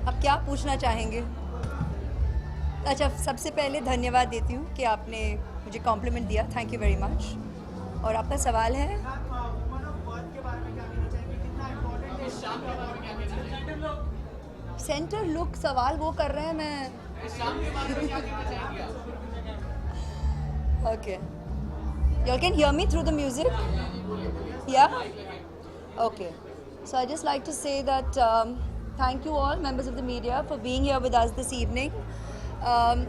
अब क्या पूछना चाहेंगे? अच्छा, सबसे पहले धन्यवाद देती हूँ कि आपने मुझे कॉम्प्लीमेंट दिया, थैंक यू वेरी मच। और आपका सवाल है? सेंटर लुक सवाल वो कर रहे हैं, मैं okay. You all can hear me through the music? Yeah? Okay. So I just like to say that thank you all, members of the media, for being here with us this evening.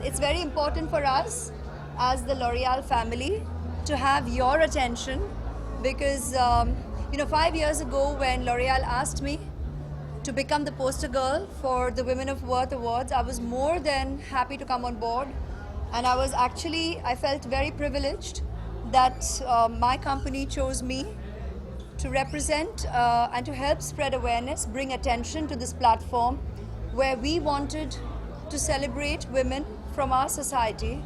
It's very important for us as the L'Oreal family to have your attention because, 5 years ago when L'Oreal asked me to become the poster girl for the Women of Worth Awards, I was more than happy to come on board. And I felt very privileged that my company chose me to represent and to help spread awareness, bring attention to this platform where we wanted to celebrate women from our society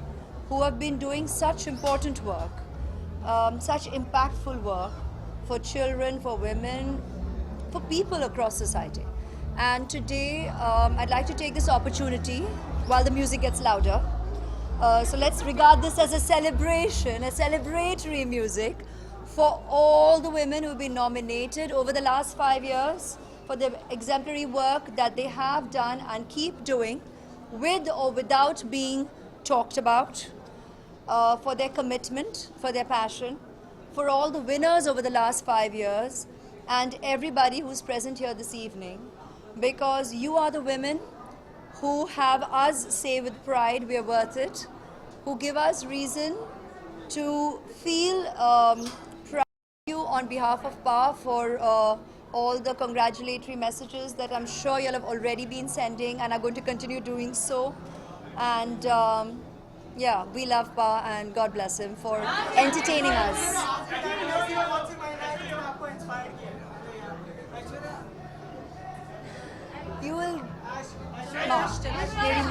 who have been doing such important work, such impactful work for children, for women, for people across society. And today, I'd like to take this opportunity while the music gets louder. So let's regard this as a celebration, a celebratory music for all the women who've been nominated over the last 5 years for the exemplary work that they have done and keep doing with or without being talked about, for their commitment, for their passion, for all the winners over the last 5 years, and everybody who's present here this evening, because you are the women who have us say with pride we are worth it, who give us reason to feel proud of you on behalf of PA for all the congratulatory messages that I'm sure you'll have already been sending and are going to continue doing so. And we love Pa and God bless him for entertaining us. You will not, Lady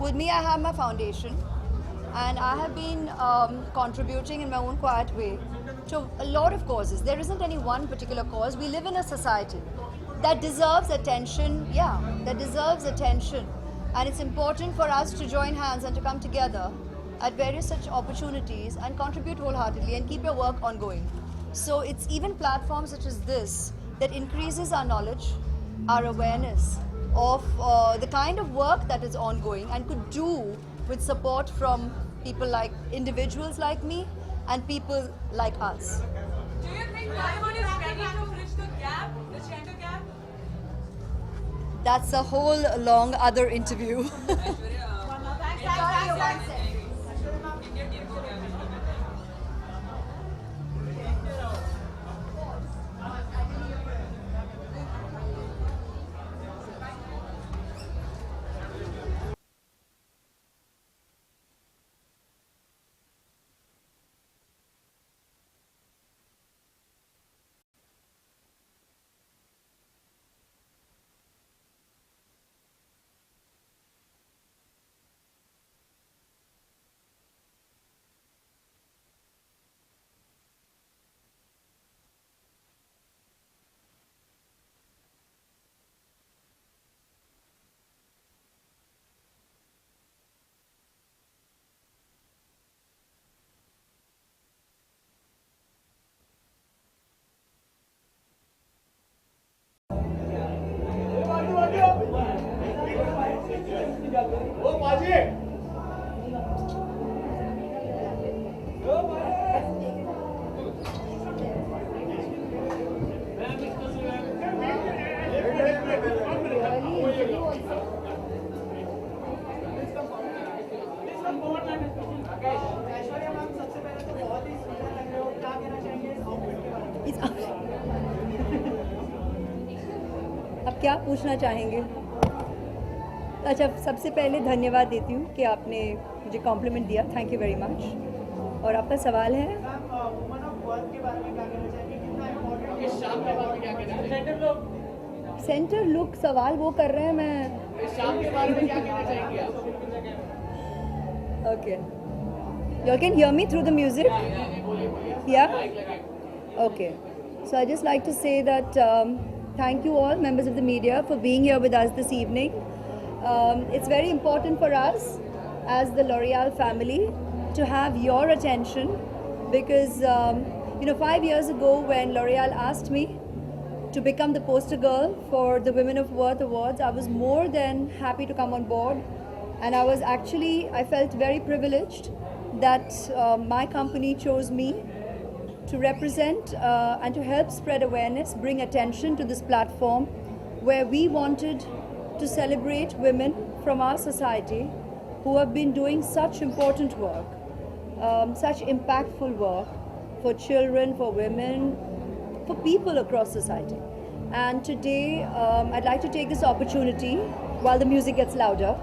with me, I have my foundation, and I have been contributing in my own quiet way to a lot of causes. There isn't any one particular cause. We live in a society that deserves attention, that deserves attention. And it's important for us to join hands and to come together at various such opportunities and contribute wholeheartedly and keep your work ongoing. So it's even platforms such as this that increases our knowledge, our awareness of the kind of work that is ongoing and could do with support from people like individuals like me and people like us. Do you think Bollywood is ready to bridge the gap, the gender gap? That's a whole long other interview. अब क्या पूछना चाहेंगे? अच्छा, सबसे पहले धन्यवाद देती हूँ कि आपने मुझे कॉम्प्लीमेंट दिया, थैंक यू वेरी मच। और आपका सवाल है? इस शाम के बारे में क्या कहना चाहेंगे? सेंटर लुक सवाल वो कर रहे हैं, मैं इस शाम के बारे में क्या कहना चाहेंगे आप? okay. You all can hear me through the music? Yeah? Okay. So I just like to say that thank you all, members of the media, for being here with us this evening. It's very important for us as the L'Oreal family to have your attention because, 5 years ago when L'Oreal asked me to become the poster girl for the Women of Worth Awards, I was more than happy to come on board. And I felt very privileged that my company chose me to represent and to help spread awareness, bring attention to this platform where we wanted to celebrate women from our society who have been doing such important work, such impactful work for children, for women, for people across society. And today, I'd like to take this opportunity while the music gets louder.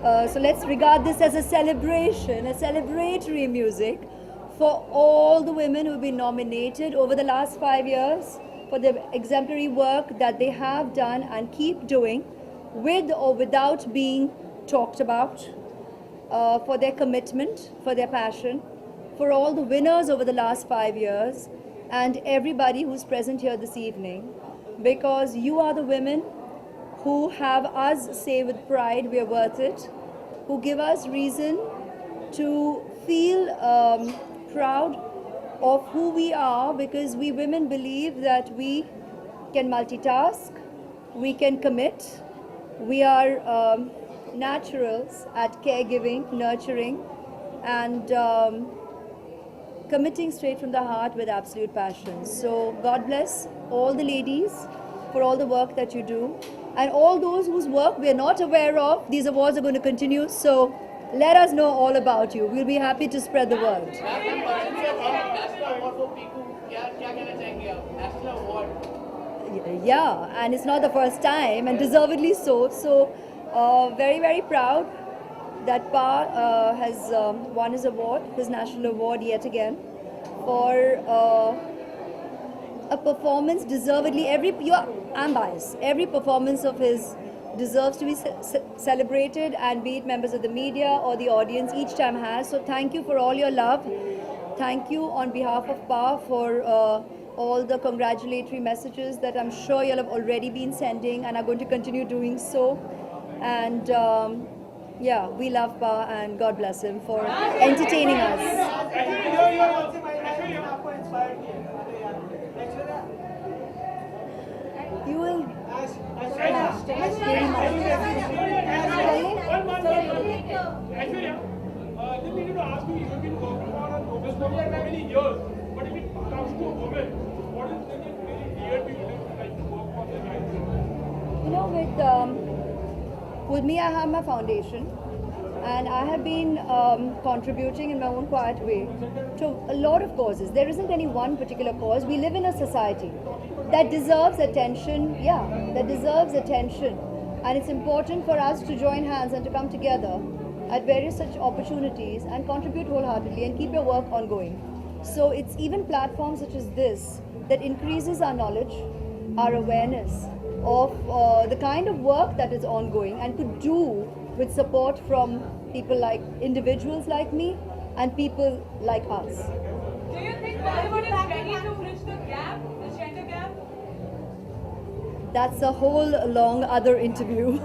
So let's regard this as a celebration, a celebratory music for all the women who have been nominated over the last 5 years for the exemplary work that they have done and keep doing with or without being talked about, for their commitment, for their passion, for all the winners over the last 5 years and everybody who's present here this evening, because you are the women who have us say with pride we are worth it, who give us reason to feel proud of who we are, because we women believe that we can multitask, we can commit, we are naturals at caregiving, nurturing, and committing straight from the heart with absolute passion. So God bless all the ladies for all the work that you do. And all those whose work we are not aware of, these awards are going to continue. So let us know all about you. We'll be happy to spread the word. Yeah, and it's not the first time, and deservedly so. So very, very proud that Pa has won his award, his national award yet again, for a performance deservedly. I'm biased. Every performance of his deserves to be celebrated, and be it members of the media or the audience, each time has. So thank you for all your love. Thank you on behalf of Pa for all the congratulatory messages that I'm sure you'll have already been sending and are going to continue doing so. And we love Pa, and God bless him for entertaining us. You will. Aishwarya, just needed to ask you, you have been working on Nobel for many years, but if it comes to women, what is the very dear to you like to work for the guys? With me, I have my foundation, and I have been contributing in my own quiet way to a lot of causes. There isn't any one particular cause. We live in a society that deserves attention, that deserves attention. And it's important for us to join hands and to come together at various such opportunities and contribute wholeheartedly and keep your work ongoing. So it's even platforms such as this that increases our knowledge, our awareness of the kind of work that is ongoing and could do with support from people like individuals like me and people like us. Do you think Bollywood is ready to bridge the gap, the gender gap? That's a whole long other interview.